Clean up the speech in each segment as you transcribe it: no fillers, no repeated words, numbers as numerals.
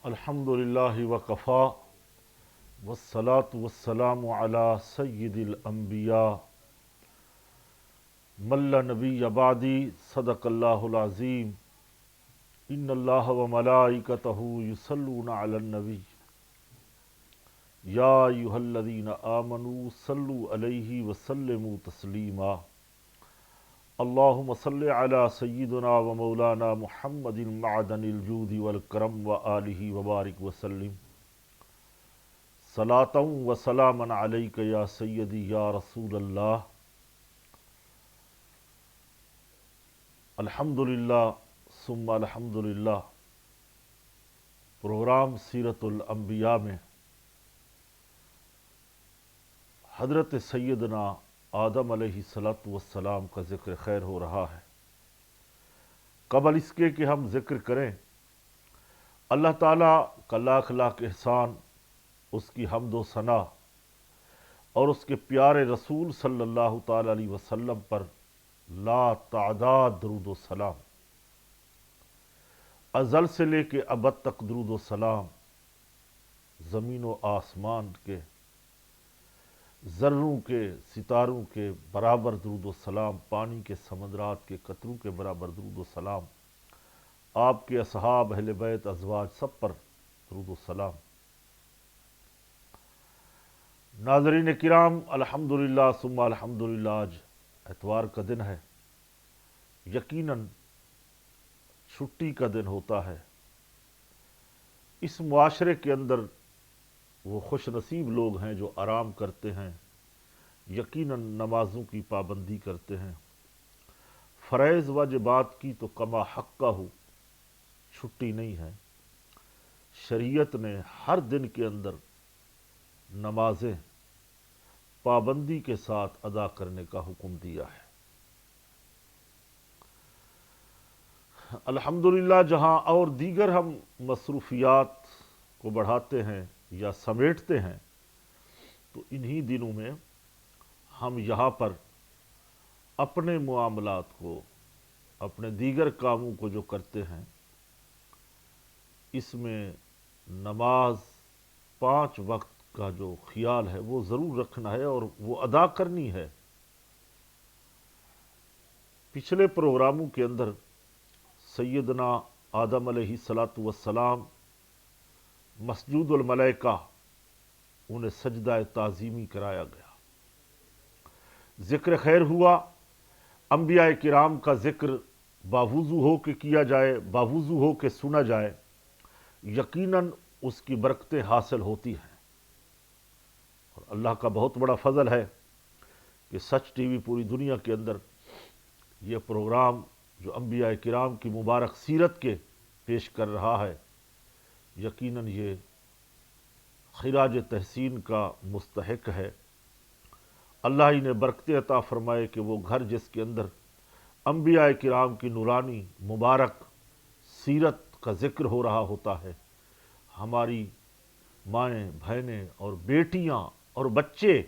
الحمدللہ وکفا والصلاة والسلام علی سید الانبیاء من لا نبی بعدی صدق اللہ العظیم ان اللہ وملائکتہ یصلون علی النبی یا ایھا الذین آمنوا صلوا علیہ وسلموا تسلیما اللہم صل علی سیدنا و مولانا محمد معدن الجود والکرم وآلہ وبارک وسلم صلاۃ و سلاما علیک یا سیدی یا رسول اللہ۔ الحمدللہ ثم الحمدللہ، پروگرام سیرت الانبیاء میں حضرت سیدنا آدم علیہ السلام کا ذکر خیر ہو رہا ہے۔ قبل اس کے کہ ہم ذکر کریں اللہ تعالیٰ کا لاکھ لاکھ احسان، اس کی حمد و ثنا اور اس کے پیارے رسول صلی اللہ تعالیٰ علیہ وسلم پر لا تعداد درود و سلام، ازل سے لے کے ابد تک درود و سلام، زمین و آسمان کے ذروں کے ستاروں کے برابر درود و سلام، پانی کے سمندرات کے قطروں کے برابر درود و سلام، آپ کے اصحاب، اہل بیت، ازواج سب پر درود و سلام۔ ناظرین کرام، الحمدللہ ثم الحمدللہ، آج اتوار کا دن ہے، یقیناً چھٹی کا دن ہوتا ہے۔ اس معاشرے کے اندر وہ خوش نصیب لوگ ہیں جو آرام کرتے ہیں، یقیناً نمازوں کی پابندی کرتے ہیں، فرائض واجبات کی تو کما حقہ چھٹی نہیں ہے۔ شریعت نے ہر دن کے اندر نمازیں پابندی کے ساتھ ادا کرنے کا حکم دیا ہے۔ الحمدللہ جہاں اور دیگر ہم مصروفیات کو بڑھاتے ہیں یا سمیٹتے ہیں، تو انہی دنوں میں ہم یہاں پر اپنے معاملات کو، اپنے دیگر کاموں کو جو کرتے ہیں، اس میں نماز 5 وقت کا جو خیال ہے وہ ضرور رکھنا ہے اور وہ ادا کرنی ہے۔ پچھلے پروگراموں کے اندر سیدنا آدم علیہ السلام مسجود الملائکہ، انہیں سجدہ تعظیمی کرایا گیا، ذکر خیر ہوا، انبیاء کرام کا ذکر باوضو ہو کے کیا جائے، باوضو ہو کے سنا جائے، یقیناً اس کی برکتیں حاصل ہوتی ہیں۔ اور اللہ کا بہت بڑا فضل ہے کہ سچ ٹی وی پوری دنیا کے اندر یہ پروگرام جو انبیاء کرام کی مبارک سیرت کے پیش کر رہا ہے، یقیناً یہ خراج تحسین کا مستحق ہے۔ اللہ ہی نے برکتیں عطا فرمائے کہ وہ گھر جس کے اندر انبیاء کرام کی نورانی مبارک سیرت کا ذکر ہو رہا ہوتا ہے، ہماری مائیں، بہنیں اور بیٹیاں اور بچے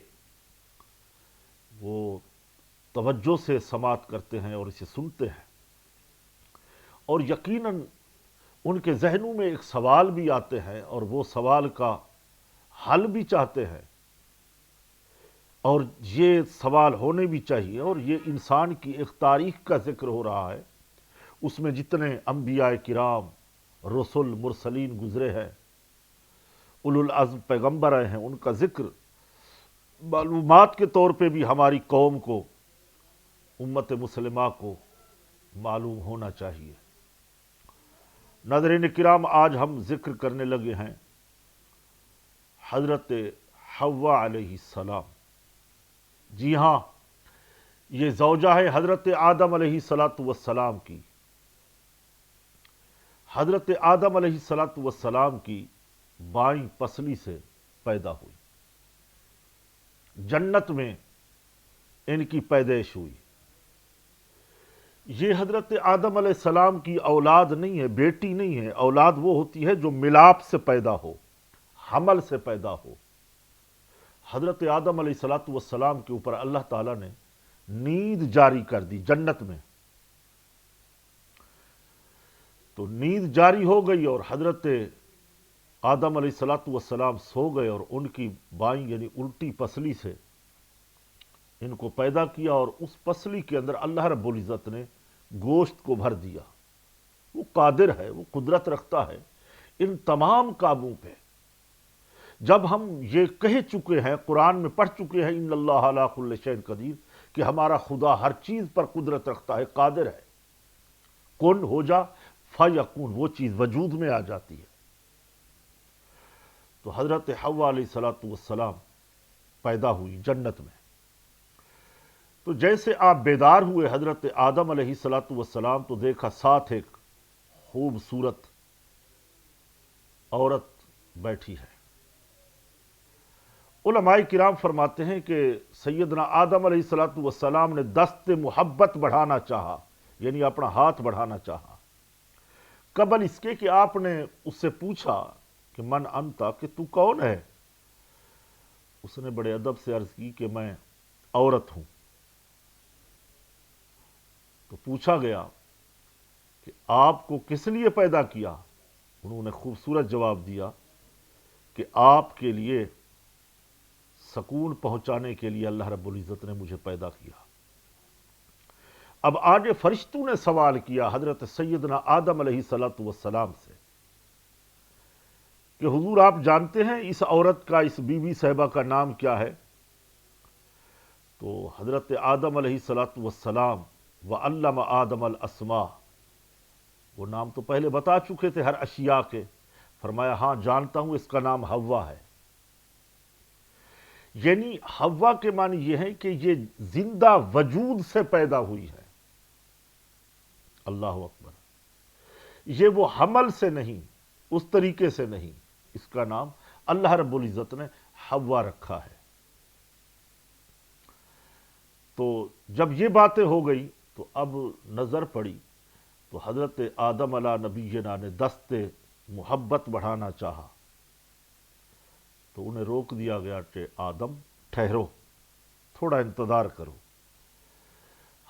وہ توجہ سے سماعت کرتے ہیں اور اسے سنتے ہیں، اور یقیناً ان کے ذہنوں میں ایک سوال بھی آتے ہیں اور وہ سوال کا حل بھی چاہتے ہیں، اور یہ سوال ہونے بھی چاہیے۔ اور یہ انسان کی ایک تاریخ کا ذکر ہو رہا ہے، اس میں جتنے انبیاء کرام، رسول، مرسلین گزرے ہیں، اولو العزم پیغمبر آئے ہیں، ان کا ذکر معلومات کے طور پہ بھی ہماری قوم کو، امت مسلمہ کو معلوم ہونا چاہیے۔ ناظرین کرام، آج ہم ذکر کرنے لگے ہیں حضرت حوا علیہ السلام۔ جی ہاں، یہ زوجہ ہے حضرت آدم علیہ السلام کی۔ حضرت آدم علیہ السلام کی بائیں پسلی سے پیدا ہوئی، جنت میں ان کی پیدائش ہوئی۔ یہ حضرت آدم علیہ السلام کی اولاد نہیں ہے، بیٹی نہیں ہے۔ اولاد وہ ہوتی ہے جو ملاپ سے پیدا ہو، حمل سے پیدا ہو۔ حضرت آدم علیہ السلام کے اوپر اللہ تعالیٰ نے نیند جاری کر دی جنت میں، تو نیند جاری ہو گئی اور حضرت آدم علیہ الصلوۃ والسلام سو گئے اور ان کی بائیں یعنی الٹی پسلی سے ان کو پیدا کیا، اور اس پسلی کے اندر اللہ رب العزت نے گوشت کو بھر دیا۔ وہ قادر ہے، وہ قدرت رکھتا ہے ان تمام کاموں پہ۔ جب ہم یہ کہہ چکے ہیں، قرآن میں پڑھ چکے ہیں ان اللہ علی کل شیء قدیر، کہ ہمارا خدا ہر چیز پر قدرت رکھتا ہے، قادر ہے، کن ہو جا فیکون، وہ چیز وجود میں آ جاتی ہے۔ تو حضرت حوا علیہ الصلوۃ والسلام پیدا ہوئی جنت میں۔ تو جیسے آپ بیدار ہوئے حضرت آدم علیہ الصلوۃ والسلام، تو دیکھا ساتھ ایک خوبصورت عورت بیٹھی ہے۔ علماء کرام فرماتے ہیں کہ سیدنا آدم علیہ الصلوۃ والسلام نے دست محبت بڑھانا چاہا، یعنی اپنا ہاتھ بڑھانا چاہا، قبل اس کے کہ آپ نے اس سے پوچھا کہ من انتا، کہ تو کون ہے؟ اس نے بڑے ادب سے عرض کی کہ میں عورت ہوں۔ تو پوچھا گیا کہ آپ کو کس لیے پیدا کیا؟ انہوں نے خوبصورت جواب دیا کہ آپ کے لیے سکون پہنچانے کے لیے اللہ رب العزت نے مجھے پیدا کیا۔ اب آگے فرشتوں نے سوال کیا حضرت سیدنا آدم علیہ الصلوۃ والسلام سے کہ حضور آپ جانتے ہیں اس عورت کا، اس بی بی صاحبہ کا نام کیا ہے؟ تو حضرت آدم علیہ الصلوۃ والسلام وعلم آدم الاسماء، وہ نام تو پہلے بتا چکے تھے ہر اشیاء کے، فرمایا ہاں جانتا ہوں، اس کا نام حوا ہے۔ یعنی حوا کے معنی یہ ہے کہ یہ زندہ وجود سے پیدا ہوئی ہے۔ اللہ اکبر، یہ وہ حمل سے نہیں، اس طریقے سے نہیں، اس کا نام اللہ رب العزت نے حوا رکھا ہے۔ تو جب یہ باتیں ہو گئی تو اب نظر پڑی، تو حضرت آدم علیہ نبینا نے دست محبت بڑھانا چاہا، تو انہیں روک دیا گیا کہ آدم ٹھہرو، تھوڑا انتظار کرو،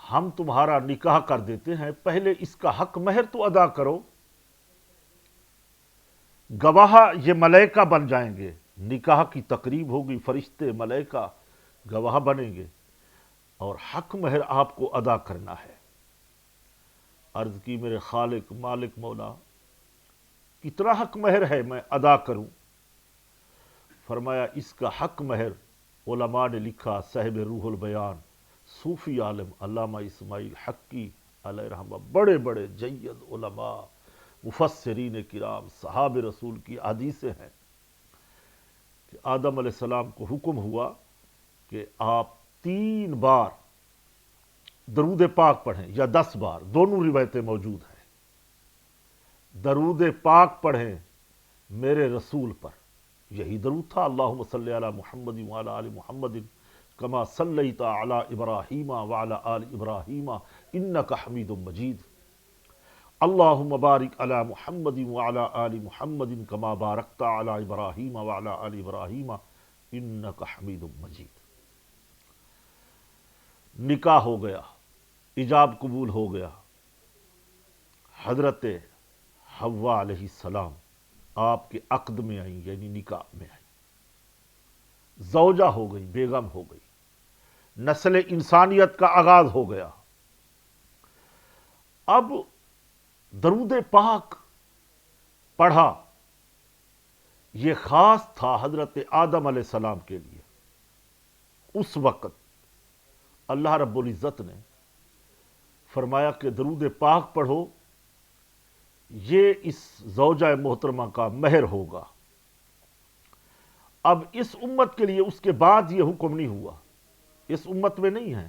ہم تمہارا نکاح کر دیتے ہیں، پہلے اس کا حق مہر تو ادا کرو۔ گواہ یہ ملائکہ بن جائیں گے، نکاح کی تقریب ہوگی، فرشتے ملائکہ گواہ بنیں گے، اور حق مہر آپ کو ادا کرنا ہے۔ عرض کی میرے خالق مالک مولا کتنا حق مہر ہے میں ادا کروں؟ فرمایا اس کا حق مہر علماء نے لکھا، صاحب روح البیان صوفی عالم علامہ اسماعیل حقی علیہ رحمہ، بڑے بڑے جید علماء مفسرین کرام صحاب رسول کی حدیثیں ہیں کہ آدم علیہ السلام کو حکم ہوا کہ آپ 3 بار درود پاک پڑھیں یا 10 بار، دونوں روایتیں موجود ہیں۔ درود پاک پڑھیں میرے رسول پر، یہی درود تھا، اللہم صلی علی محمد وعلی آل محمد کما صلیت علی ابراہیم وعلی آل ابراہیم انک حمید مجید، اللہم بارک علی محمد وعلی آل محمد کما بارکت علی ابراہیم وعلی آل ابراہیم انک حمید مجید۔ نکاح ہو گیا، ایجاب قبول ہو گیا، حضرت حوا علیہ السلام آپ کے عقد میں آئیں، یعنی نکاح میں آئیں، زوجہ ہو گئی، بیگم ہو گئی، نسل انسانیت کا آغاز ہو گیا۔ اب درود پاک پڑھا، یہ خاص تھا حضرت آدم علیہ السلام کے لیے۔ اس وقت اللہ رب العزت نے فرمایا کہ درود پاک پڑھو، یہ اس زوجہ محترمہ کا مہر ہوگا۔ اب اس امت کے لیے اس کے بعد یہ حکم نہیں ہوا، اس امت میں نہیں ہے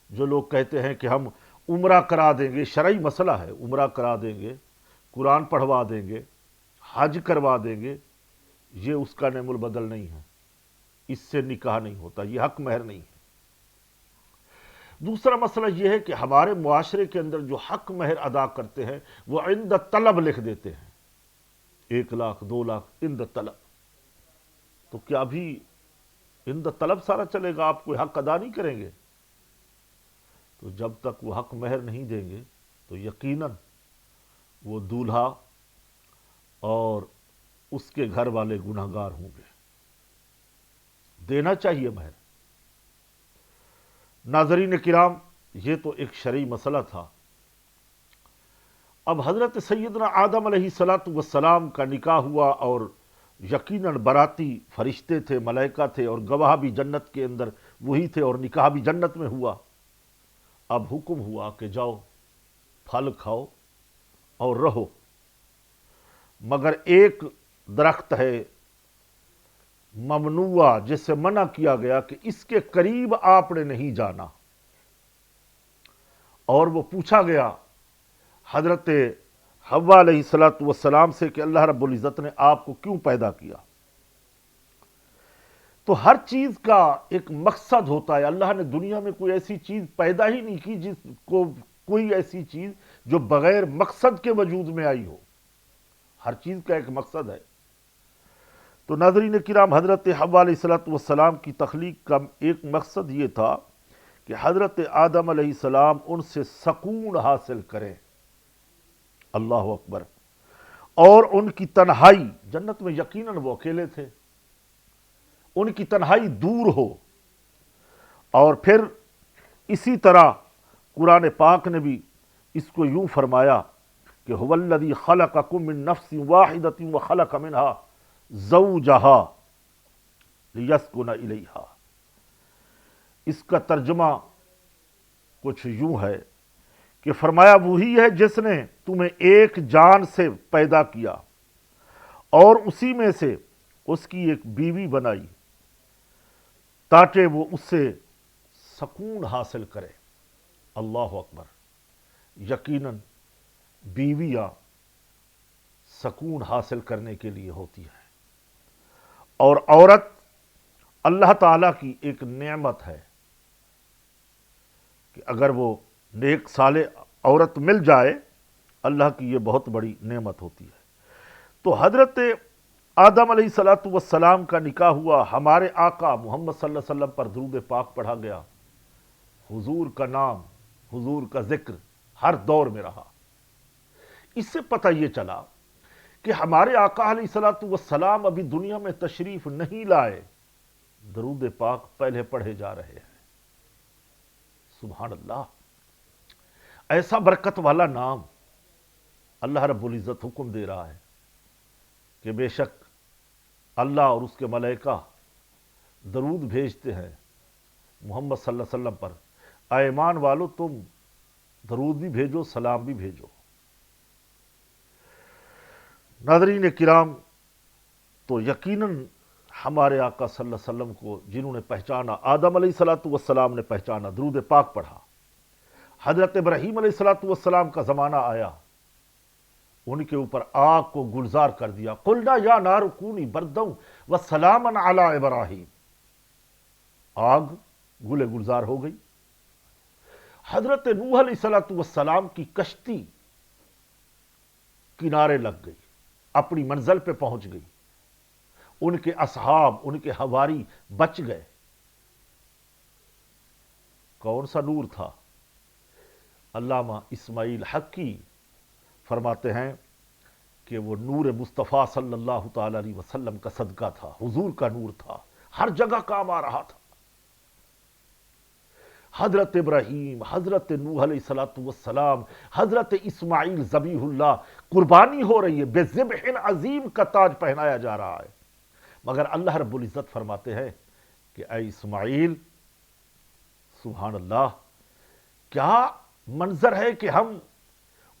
جو لوگ کہتے ہیں کہ ہم عمرہ کرا دیں گے، شرعی مسئلہ ہے، عمرہ کرا دیں گے، قرآن پڑھوا دیں گے، حج کروا دیں گے، یہ اس کا نعم البدل نہیں ہے، اس سے نکاح نہیں ہوتا، یہ حق مہر نہیں ہے۔ دوسرا مسئلہ یہ ہے کہ ہمارے معاشرے کے اندر جو حق مہر ادا کرتے ہیں وہ عند طلب لکھ دیتے ہیں، 1 لاکھ 2 لاکھ عند طلب۔ تو کیا ابھی عند طلب سارا چلے گا؟ آپ کوئی حق ادا نہیں کریں گے؟ تو جب تک وہ حق مہر نہیں دیں گے تو یقیناً وہ دولہا اور اس کے گھر والے گناہگار ہوں گے۔ دینا چاہیے مہر۔ ناظرین کرام، یہ تو ایک شرعی مسئلہ تھا۔ اب حضرت سیدنا آدم علیہ السلام کا نکاح ہوا، اور یقیناً باراتی فرشتے تھے، ملائکہ تھے، اور گواہ بھی جنت کے اندر وہی تھے، اور نکاح بھی جنت میں ہوا۔ اب حکم ہوا کہ جاؤ پھل کھاؤ اور رہو، مگر ایک درخت ہے ممنوع جس سے منع کیا گیا کہ اس کے قریب آپ نے نہیں جانا۔ اور وہ پوچھا گیا حضرت حوا علیہ السلام سے کہ اللہ رب العزت نے آپ کو کیوں پیدا کیا؟ تو ہر چیز کا ایک مقصد ہوتا ہے۔ اللہ نے دنیا میں کوئی ایسی چیز پیدا ہی نہیں کی جس کو کوئی ایسی چیز جو بغیر مقصد کے وجود میں آئی ہو۔ ہر چیز کا ایک مقصد ہے۔ تو ناظرین کرام، حضرت حوا علیہ السلام کی تخلیق کا ایک مقصد یہ تھا کہ حضرت آدم علیہ السلام ان سے سکون حاصل کریں۔ اللہ اکبر۔ اور ان کی تنہائی، جنت میں یقیناً وہ اکیلے تھے، ان کی تنہائی دور ہو۔ اور پھر اسی طرح قرآن پاک نے بھی اس کو یوں فرمایا کہ هو الذی خلقکم من نفس واحدۃ وخلق منها زوجها لیسکن الیہا۔ اس کا ترجمہ کچھ یوں ہے کہ فرمایا وہی ہے جس نے تمہیں ایک جان سے پیدا کیا اور اسی میں سے اس کی ایک بیوی بنائی تاکہ وہ اس سے سکون حاصل کرے۔ اللہ اکبر۔ یقیناً بیویاں سکون حاصل کرنے کے لیے ہوتی ہیں، اور عورت اللہ تعالیٰ کی ایک نعمت ہے کہ اگر وہ نیک صالح عورت مل جائے، اللہ کی یہ بہت بڑی نعمت ہوتی ہے۔ تو حضرت آدم علیہ السلام کا نکاح ہوا، ہمارے آقا محمد صلی اللہ علیہ وسلم پر درود پاک پڑھا گیا، حضور کا نام، حضور کا ذکر ہر دور میں رہا۔ اس سے پتہ یہ چلا کہ ہمارے آقا علیہ السلام ابھی دنیا میں تشریف نہیں لائے، درود پاک پہلے پڑھے جا رہے ہیں۔ سبحان اللہ۔ ایسا برکت والا نام اللہ رب العزت حکم دے رہا ہے کہ بے شک اللہ اور اس کے ملائکہ درود بھیجتے ہیں محمد صلی اللہ علیہ وسلم پر۔ اے ایمان والو، تم درود بھی بھیجو، سلام بھی بھیجو۔ ناظرین کرام، تو یقیناً ہمارے آقا صلی اللہ علیہ وسلم کو جنہوں نے پہچانا، آدم علیہ السلام نے پہچانا، درود پاک پڑھا۔ حضرت ابراہیم علیہ السلام کا زمانہ آیا، ان کے اوپر آگ کو گلزار کر دیا۔ قلنا یا نار کونی بردا وسلاما علی ابراہیم، آگ گلے گلزار ہو گئی۔ حضرت نوح علیہ السلام کی کشتی کنارے لگ گئی، اپنی منزل پہ پہنچ گئی، ان کے اصحاب، ان کے حواری بچ گئے۔ کون سا نور تھا؟ علامہ اسماعیل حقی فرماتے ہیں کہ وہ نور مصطفیٰ صلی اللہ تعالی علیہ وسلم کا صدقہ تھا، حضور کا نور تھا، ہر جگہ کام آ رہا تھا۔ حضرت ابراہیم، حضرت نوح علیہ السلام، حضرت اسماعیل ذبیح اللہ، قربانی ہو رہی ہے، بے ذبح عظیم کا تاج پہنایا جا رہا ہے، مگر اللہ رب العزت فرماتے ہیں کہ اے اسماعیل، سبحان اللہ، کیا منظر ہے کہ ہم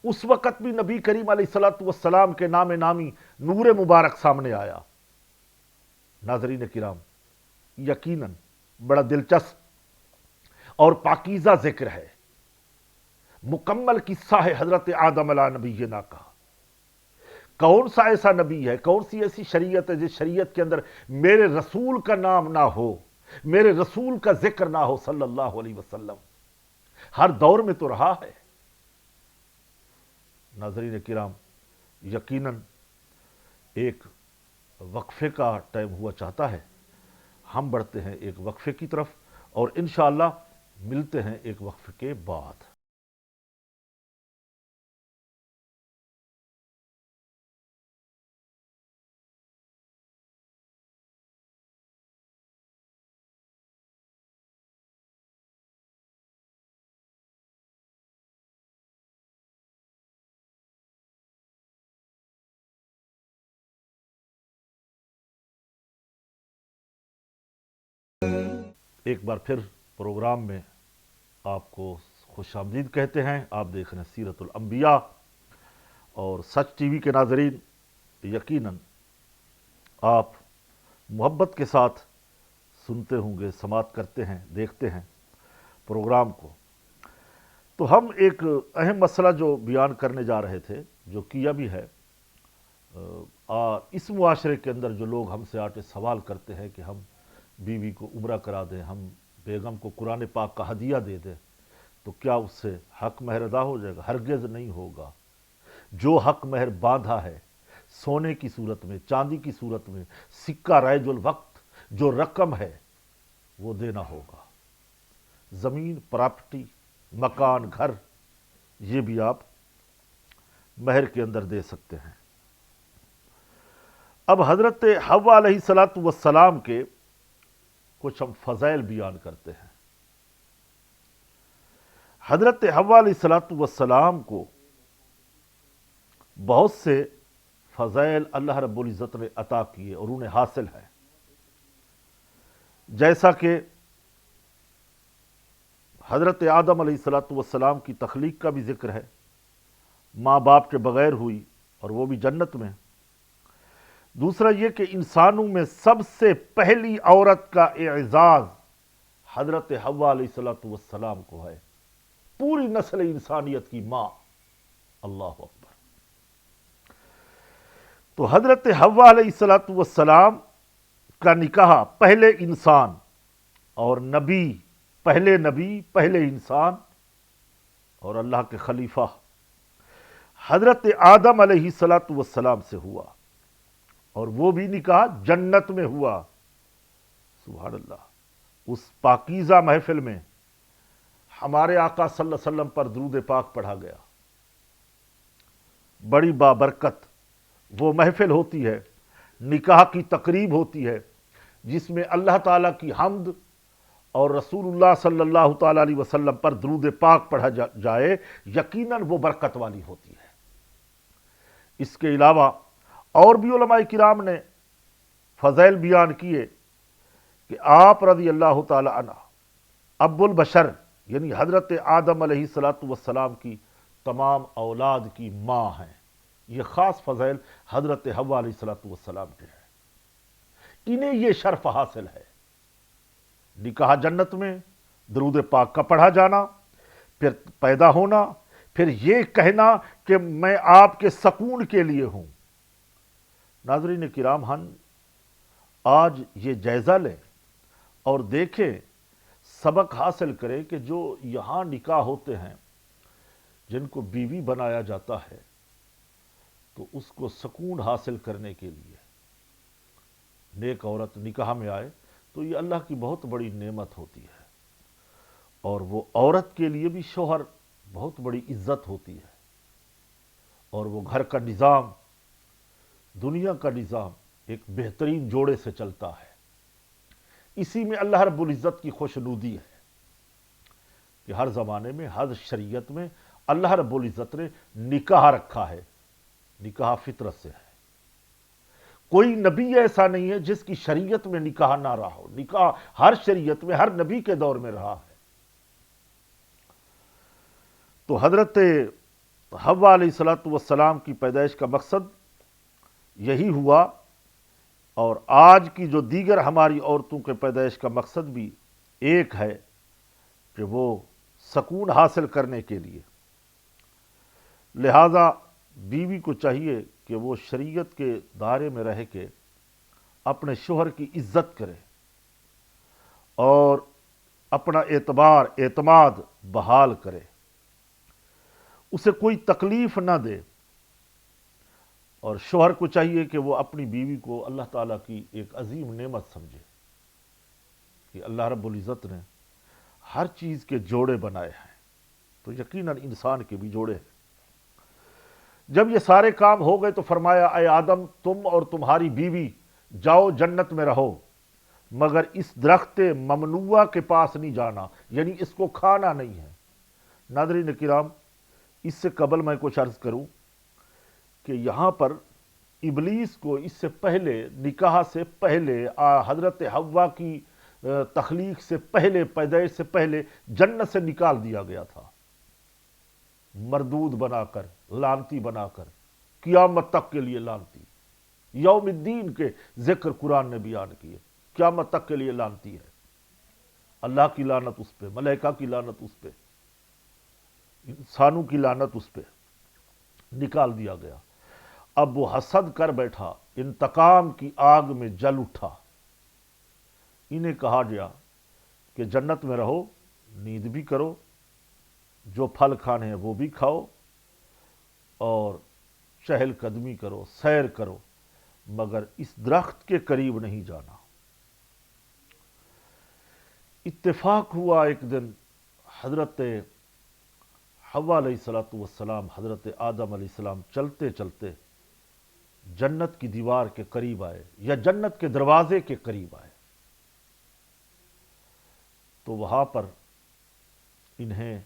اس وقت بھی نبی کریم علیہ السلام کے نام نامی نور مبارک سامنے آیا۔ ناظرین کرام، یقیناً بڑا دلچسپ اور پاکیزہ ذکر ہے، مکمل قصہ ہے حضرت آدم علیہ نبینا کا۔ کون سا ایسا نبی ہے، کون سی ایسی شریعت ہے جس شریعت کے اندر میرے رسول کا نام نہ ہو، میرے رسول کا ذکر نہ ہو صلی اللہ علیہ وسلم؟ ہر دور میں تو رہا ہے۔ ناظرین کرام، یقیناً ایک وقفے کا ٹائم ہوا چاہتا ہے، ہم بڑھتے ہیں ایک وقفے کی طرف، اور انشاءاللہ ملتے ہیں ایک وقفے کے بعد۔ ایک بار پھر پروگرام میں آپ کو خوش آمدید کہتے ہیں. آپ دیکھ رہے ہیں سیرت الانبیاء اور سچ ٹی وی کے ناظرین، یقیناً آپ محبت کے ساتھ سنتے ہوں گے، سماعت کرتے ہیں، دیکھتے ہیں پروگرام کو. تو ہم ایک اہم مسئلہ جو بیان کرنے جا رہے تھے، جو کیا بھی ہے، اس معاشرے کے اندر جو لوگ ہم سے آتے سوال کرتے ہیں کہ ہم بیوی کو عمرہ کرا دیں، ہم بیگم کو قرآن پاک کا ہدیہ دے دیں، تو کیا اس سے حق مہر ادا ہو جائے گا؟ ہرگز نہیں ہوگا. جو حق مہر باندھا ہے سونے کی صورت میں، چاندی کی صورت میں، سکہ رائج الوقت جو رقم ہے وہ دینا ہوگا. زمین، پراپرٹی، مکان، گھر، یہ بھی آپ مہر کے اندر دے سکتے ہیں. اب حضرت حوا علیہ السلام کے کچھ ہم فضائل بیان کرتے ہیں. حضرت حوا علیہ السلام کو بہت سے فضائل اللہ رب العزت نے عطا کیے اور انہیں حاصل ہے. جیسا کہ حضرت آدم علیہ السلام کی تخلیق کا بھی ذکر ہے، ماں باپ کے بغیر ہوئی اور وہ بھی جنت میں. دوسرا یہ کہ انسانوں میں سب سے پہلی عورت کا اعزاز حضرت حوا علیہ السلام کو ہے، پوری نسل انسانیت کی ماں. اللہ اکبر. تو حضرت حوا علیہ السلام کا نکاح پہلے انسان اور نبی، پہلے انسان اور اللہ کے خلیفہ حضرت آدم علیہ السلام سے ہوا، اور وہ بھی نکاح جنت میں ہوا. سبحان اللہ. اس پاکیزہ محفل میں ہمارے آقا صلی اللہ علیہ وسلم پر درود پاک پڑھا گیا. بڑی بابرکت وہ محفل ہوتی ہے، نکاح کی تقریب ہوتی ہے، جس میں اللہ تعالیٰ کی حمد اور رسول اللہ صلی اللہ تعالیٰ علیہ وسلم پر درود پاک پڑھا جائے. یقیناً وہ برکت والی ہوتی ہے. اس کے علاوہ اور بھی علماء کرام نے فضائل بیان کیے کہ آپ رضی اللہ تعالی عنہ ابو البشر یعنی حضرت آدم علیہ السلام کی تمام اولاد کی ماں ہیں. یہ خاص فضائل حضرت حوا علیہ السلام کے ہیں. انہیں یہ شرف حاصل ہے، نکاح جنت میں، درود پاک کا پڑھا جانا، پھر پیدا ہونا، پھر یہ کہنا کہ میں آپ کے سکون کے لیے ہوں. ناظرین کرام، ہم آج یہ جائزہ لیں اور دیکھیں، سبق حاصل کریں کہ جو یہاں نکاح ہوتے ہیں، جن کو بیوی بنایا جاتا ہے، تو اس کو سکون حاصل کرنے کے لیے نیک عورت نکاح میں آئے تو یہ اللہ کی بہت بڑی نعمت ہوتی ہے. اور وہ عورت کے لیے بھی شوہر بہت بڑی عزت ہوتی ہے. اور وہ گھر کا نظام، دنیا کا نظام ایک بہترین جوڑے سے چلتا ہے. اسی میں اللہ رب العزت کی خوشنودی ہے کہ ہر زمانے میں، ہر شریعت میں اللہ رب العزت نے نکاح رکھا ہے. نکاح فطرت سے ہے. کوئی نبی ایسا نہیں ہے جس کی شریعت میں نکاح نہ رہا ہو. نکاح ہر شریعت میں، ہر نبی کے دور میں رہا ہے. تو حضرت حوا علیہ السلام کی پیدائش کا مقصد یہی ہوا، اور آج کی جو دیگر ہماری عورتوں کے پیدائش کا مقصد بھی ایک ہے کہ وہ سکون حاصل کرنے کے لیے. لہذا بیوی کو چاہیے کہ وہ شریعت کے دائرے میں رہ کے اپنے شوہر کی عزت کرے اور اپنا اعتماد بحال کرے، اسے کوئی تکلیف نہ دے. اور شوہر کو چاہیے کہ وہ اپنی بیوی کو اللہ تعالیٰ کی ایک عظیم نعمت سمجھے کہ اللہ رب العزت نے ہر چیز کے جوڑے بنائے ہیں، تو یقیناً انسان کے بھی جوڑے ہیں. جب یہ سارے کام ہو گئے تو فرمایا، اے آدم، تم اور تمہاری بیوی جاؤ جنت میں رہو، مگر اس درخت ممنوعہ کے پاس نہیں جانا، یعنی اس کو کھانا نہیں ہے. ناظرین کرام، اس سے قبل میں کچھ عرض کروں کہ یہاں پر ابلیس کو اس سے پہلے، نکاح سے پہلے، حضرت حوا کی تخلیق سے پہلے، پیدائش سے پہلے جنت سے نکال دیا گیا تھا، مردود بنا کر، لعنتی بنا کر، قیامت تک کے لیے لعنتی۔ یوم الدین کے ذکر قرآن نے بیان کیے، قیامت تک کے لیے لعنتی ہے۔ اللہ کی لعنت اس پہ، ملائکہ کی لعنت اس پہ، انسانوں کی لعنت اس پہ، نکال دیا گیا۔ اب وہ حسد کر بیٹھا، انتقام کی آگ میں جل اٹھا۔ انہیں کہا گیا کہ جنت میں رہو، نیند بھی کرو، جو پھل کھانے ہیں وہ بھی کھاؤ، اور چہل قدمی کرو، سیر کرو، مگر اس درخت کے قریب نہیں جانا۔ اتفاق ہوا ایک دن حضرت حوا علیہ السلام، حضرت آدم علیہ السلام چلتے چلتے جنت کی دیوار کے قریب آئے، یا جنت کے دروازے کے قریب آئے، تو وہاں پر انہیں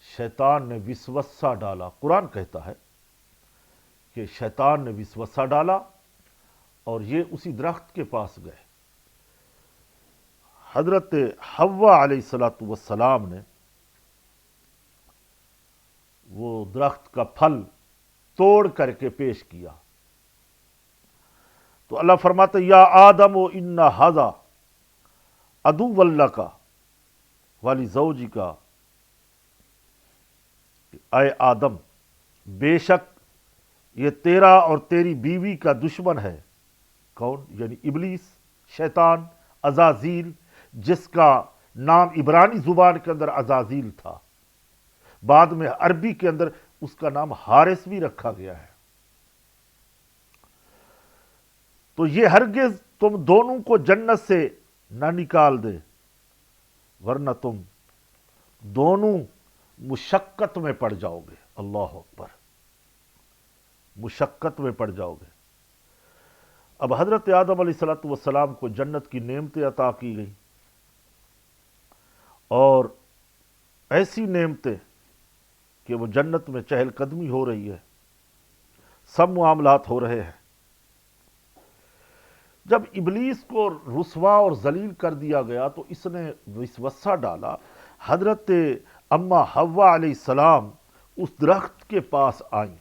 شیطان نے وسوسہ ڈالا۔ قرآن کہتا ہے کہ شیطان نے وسوسہ ڈالا اور یہ اسی درخت کے پاس گئے۔ حضرت حوا علیہ السلام نے وہ درخت کا پھل توڑ کر کے پیش کیا، تو اللہ فرماتا یا آدم ان ھذا عدو لک ولزوجک، اے آدم بے شک یہ تیرا اور تیری بیوی کا دشمن ہے۔ کون؟ یعنی ابلیس، شیطان، عزازیل، جس کا نام عبرانی زبان کے اندر عزازیل تھا، بعد میں عربی کے اندر اس کا نام حارث بھی رکھا گیا ہے۔ تو یہ ہرگز تم دونوں کو جنت سے نہ نکال دے، ورنہ تم دونوں مشقت میں پڑ جاؤ گے۔ اللہ اکبر، مشقت میں پڑ جاؤ گے۔ اب حضرت آدم علیہ السلام کو جنت کی نعمتیں عطا کی گئی، اور ایسی نعمتیں کہ وہ جنت میں چہل قدمی ہو رہی ہے، سب معاملات ہو رہے ہیں۔ جب ابلیس کو رسوا اور ذلیل کر دیا گیا تو اس نے وسوسہ ڈالا۔ حضرت اما حوا علیہ السلام اس درخت کے پاس آئیں،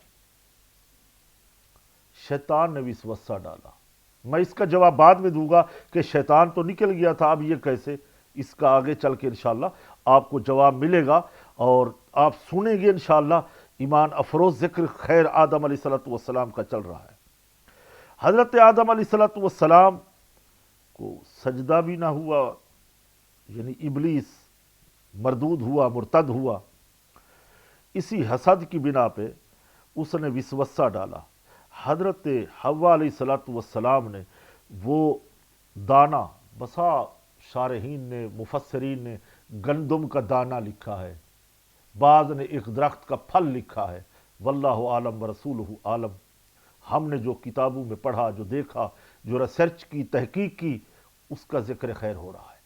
شیطان نے وسوسہ ڈالا۔ میں اس کا جواب بعد میں دوں گا کہ شیطان تو نکل گیا تھا، اب یہ کیسے، اس کا آگے چل کے انشاءاللہ آپ کو جواب ملے گا، اور آپ سنیں گے انشاءاللہ۔ ایمان افروز ذکر خیر آدم علیہ السلام کا چل رہا ہے۔ حضرت آدم علیہ السلام کو سجدہ بھی نہ ہوا، یعنی ابلیس مردود ہوا، مرتد ہوا۔ اسی حسد کی بنا پہ اس نے وسوسہ ڈالا۔ حضرت حوا علیہ السلام نے وہ دانہ، بسا شارحین نے، مفسرین نے گندم کا دانہ لکھا ہے، بعض نے ایک درخت کا پھل لکھا ہے، واللہ عالم ورسولہ عالم۔ ہم نے جو کتابوں میں پڑھا، جو دیکھا، جو ریسرچ کی، تحقیق کی، اس کا ذکر خیر ہو رہا ہے۔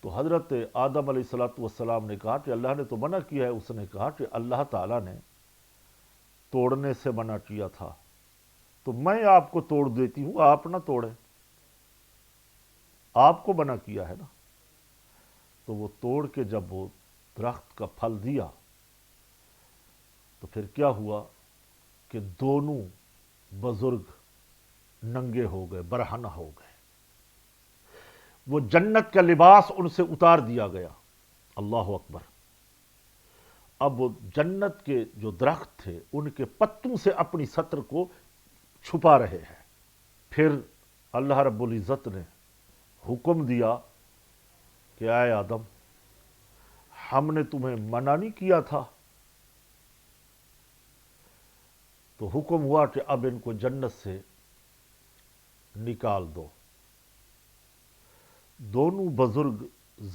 تو حضرت آدم علیہ السلام نے کہا کہ اللہ نے تو منع کیا ہے۔ اس نے کہا کہ اللہ تعالیٰ نے توڑنے سے منع کیا تھا، تو میں آپ کو توڑ دیتی ہوں، آپ نہ توڑیں، آپ کو منع کیا ہے نا۔ تو وہ توڑ کے جب وہ درخت کا پھل دیا تو پھر کیا ہوا کہ دونوں بزرگ ننگے ہو گئے، برہنہ ہو گئے۔ وہ جنت کا لباس ان سے اتار دیا گیا۔ اللہ اکبر۔ اب وہ جنت کے جو درخت تھے ان کے پتوں سے اپنی سطر کو چھپا رہے ہیں۔ پھر اللہ رب العزت نے حکم دیا کہ اے آدم، ہم نے تمہیں منع نہیں کیا تھا؟ تو حکم ہوا کہ اب ان کو جنت سے نکال دو۔ دونوں بزرگ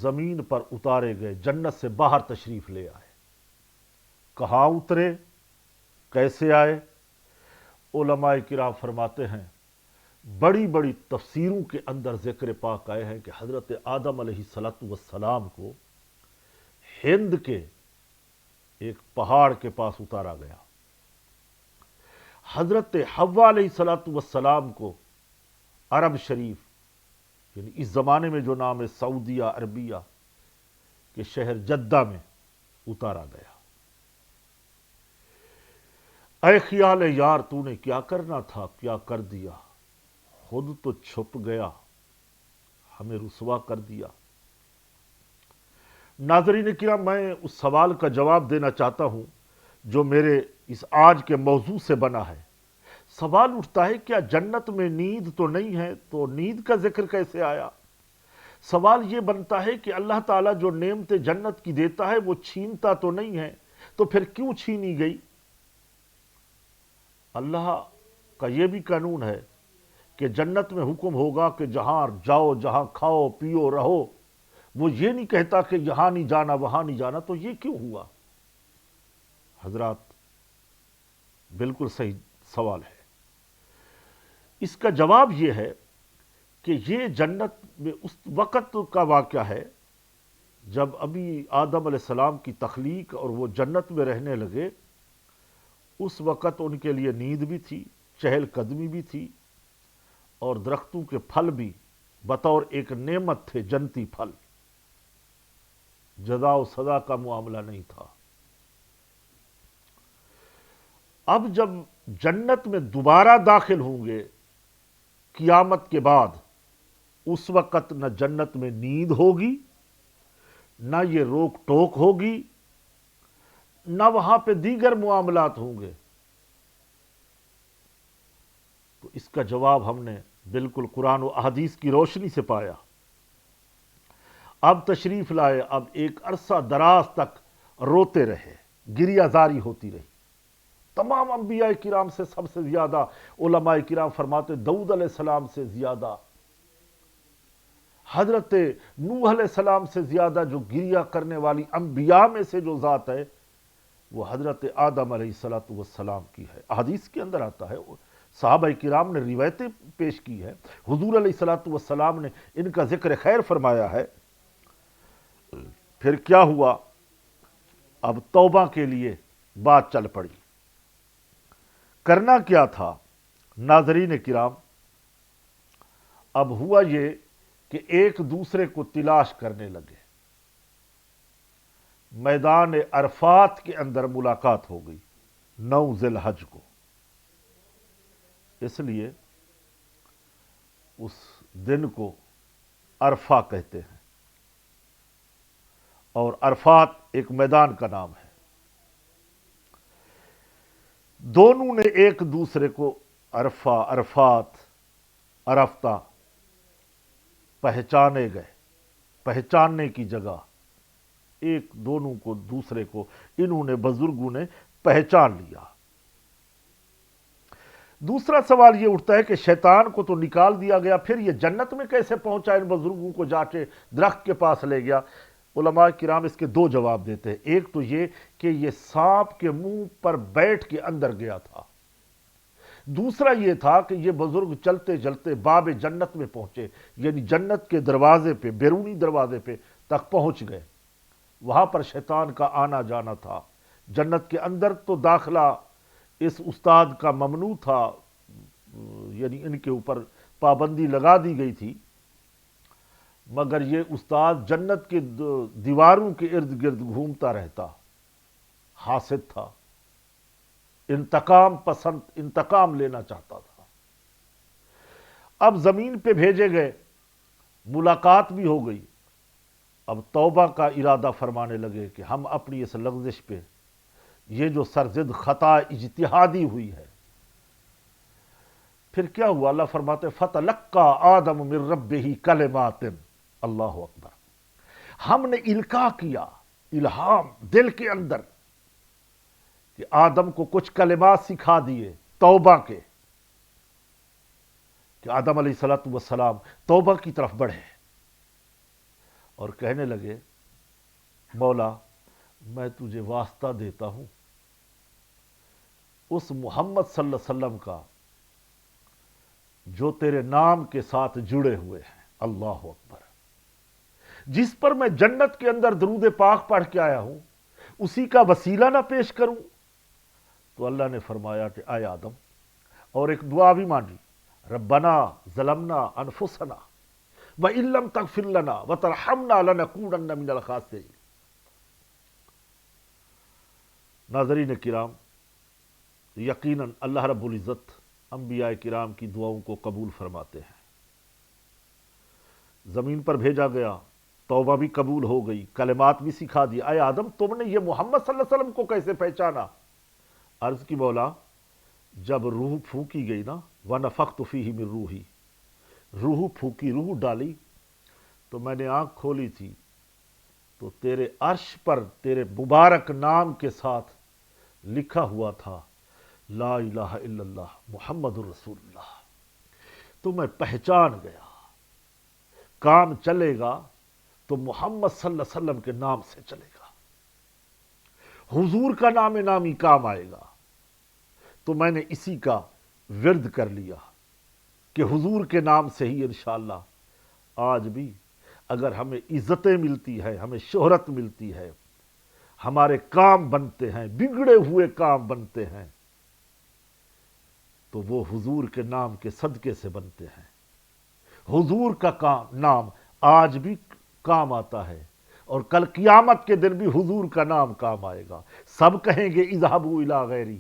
زمین پر اتارے گئے، جنت سے باہر تشریف لے آئے۔ کہاں اترے، کیسے آئے؟ علماء کرام فرماتے ہیں، بڑی بڑی تفسیروں کے اندر ذکر پاک آئے ہیں کہ حضرت آدم علیہ السلام کو ہند کے ایک پہاڑ کے پاس اتارا گیا۔ حضرت حوا علیہ السلام کو عرب شریف یعنی اس زمانے میں جو نام ہے سعودیہ عربیہ کے شہر جدہ میں اتارا گیا۔ اے خیال یار تو نے کیا کرنا تھا کیا کر دیا، خود تو چھپ گیا ہمیں رسوا کر دیا۔ ناظرین کرام، میں اس سوال کا جواب دینا چاہتا ہوں جو میرے اس آج کے موضوع سے بنا ہے۔ سوال اٹھتا ہے کیا جنت میں نیند تو نہیں ہے تو نیند کا ذکر کیسے آیا؟ سوال یہ بنتا ہے کہ اللہ تعالیٰ جو نعمتیں جنت کی دیتا ہے وہ چھینتا تو نہیں ہے تو پھر کیوں چھینی گئی؟ اللہ کا یہ بھی قانون ہے کہ جنت میں حکم ہوگا کہ جہاں جاؤ جہاں کھاؤ پیو رہو، وہ یہ نہیں کہتا کہ یہاں نہیں جانا وہاں نہیں جانا۔ تو یہ کیوں ہوا؟ حضرات بالکل صحیح سوال ہے۔ اس کا جواب یہ ہے کہ یہ جنت میں اس وقت کا واقعہ ہے جب ابھی آدم علیہ السلام کی تخلیق اور وہ جنت میں رہنے لگے، اس وقت ان کے لیے نیند بھی تھی، چہل قدمی بھی تھی، اور درختوں کے پھل بھی بطور ایک نعمت تھے، جنتی پھل، جزا و سزا کا معاملہ نہیں تھا۔ اب جب جنت میں دوبارہ داخل ہوں گے قیامت کے بعد، اس وقت نہ جنت میں نیند ہوگی، نہ یہ روک ٹوک ہوگی، نہ وہاں پہ دیگر معاملات ہوں گے۔ تو اس کا جواب ہم نے بالکل قرآن و احادیث کی روشنی سے پایا۔ اب تشریف لائے، اب ایک عرصہ دراز تک روتے رہے، گریہ زاری ہوتی رہی۔ تمام انبیاء کرام سے سب سے زیادہ علماء کرام فرماتے داؤد علیہ السلام سے زیادہ، حضرت نوح علیہ السلام سے زیادہ جو گریہ کرنے والی انبیاء میں سے جو ذات ہے وہ حضرت آدم علیہ السلام کی ہے۔ احادیث کے اندر آتا ہے، صحابہ کرام نے روایتیں پیش کی ہے، حضور علیہ السلام نے ان کا ذکر خیر فرمایا ہے۔ پھر کیا ہوا؟ اب توبہ کے لیے بات چل پڑی۔ کرنا کیا تھا ناظرین کرام؟ اب ہوا یہ کہ ایک دوسرے کو تلاش کرنے لگے۔ میدان عرفات کے اندر ملاقات ہو گئی 9 ذی الحج کو، اس لیے اس دن کو عرفہ کہتے ہیں، اور عرفات ایک میدان کا نام ہے۔ دونوں نے ایک دوسرے کو عرفہ، عرفات، عرفتہ پہچانے گئے، پہچاننے کی جگہ ایک دونوں کو دوسرے کو انہوں نے بزرگوں نے پہچان لیا۔ دوسرا سوال یہ اٹھتا ہے کہ شیطان کو تو نکال دیا گیا، پھر یہ جنت میں کیسے پہنچا؟ ان بزرگوں کو جا کے درخت کے پاس لے گیا۔ علماء کرام اس کے 2 جواب دیتے ہیں۔ ایک تو یہ کہ یہ سانپ کے منہ پر بیٹھ کے اندر گیا تھا، دوسرا یہ تھا کہ یہ بزرگ چلتے چلتے باب جنت میں پہنچے، یعنی جنت کے دروازے پہ، بیرونی دروازے پہ تک پہنچ گئے۔ وہاں پر شیطان کا آنا جانا تھا۔ جنت کے اندر تو داخلہ اس استاد کا ممنوع تھا، یعنی ان کے اوپر پابندی لگا دی گئی تھی، مگر یہ استاد جنت کے دیواروں کے ارد گرد گھومتا رہتا، حاسد تھا، انتقام پسند، انتقام لینا چاہتا تھا۔ اب زمین پہ بھیجے گئے، ملاقات بھی ہو گئی، اب توبہ کا ارادہ فرمانے لگے کہ ہم اپنی اس لغزش پہ، یہ جو سرزد خطا اجتہادی ہوئی ہے۔ پھر کیا ہوا؟ اللہ فرماتے فَتَلَقَّى آدَمُ مِن رَبِّهِ كَلِمَاتٍ، اللہ اکبر، ہم نے القاء کیا، الہام دل کے اندر، کہ آدم کو کچھ کلمات سکھا دیے توبہ کے، کہ آدم علیہ السلام توبہ کی طرف بڑھے، اور کہنے لگے مولا میں تجھے واسطہ دیتا ہوں اس محمد صلی اللہ علیہ وسلم کا جو تیرے نام کے ساتھ جڑے ہوئے ہیں، اللہ اکبر، جس پر میں جنت کے اندر درود پاک پڑھ کے آیا ہوں، اسی کا وسیلہ نہ پیش کروں؟ تو اللہ نے فرمایا کہ اے آدم، اور ایک دعا بھی مانگی، ربنا ظلمنا انفسنا وَإِن لَّمْ تَغْفِرْ لَنَا وَتَرْحَمْنَا لَنَكُونَنَّ مِنَ الْخَاسِرِينَ۔ ناظرین کرام، یقیناً اللہ رب العزت انبیاء کرام کی دعاؤں کو قبول فرماتے ہیں۔ زمین پر بھیجا گیا، توبہ بھی قبول ہو گئی، کلمات بھی سکھا دیا۔ اے آدم، تم نے یہ محمد صلی اللہ علیہ وسلم کو کیسے پہچانا؟ عرض کی مولا، جب روح پھونکی گئی نا، وَنَفَخْتُ فِيهِ مِن رُوحِي، روح پھونکی، روح ڈالی، تو میں نے آنکھ کھولی تھی تو تیرے عرش پر تیرے مبارک نام کے ساتھ لکھا ہوا تھا لا الہ الا اللہ محمد الرسول اللہ۔ تو میں پہچان گیا، کام چلے گا تو محمد صلی اللہ علیہ وسلم کے نام سے چلے گا، حضور کا نام نامی کام آئے گا۔ تو میں نے اسی کا ورد کر لیا کہ حضور کے نام سے ہی انشاءاللہ آج بھی اگر ہمیں عزتیں ملتی ہے، ہمیں شہرت ملتی ہے، ہمارے کام بنتے ہیں، بگڑے ہوئے کام بنتے ہیں، تو وہ حضور کے نام کے صدقے سے بنتے ہیں۔ حضور کا نام آج بھی کام آتا ہے، اور کل قیامت کے دن بھی حضور کا نام کام آئے گا۔ سب کہیں گے اذهبوا الی غیری،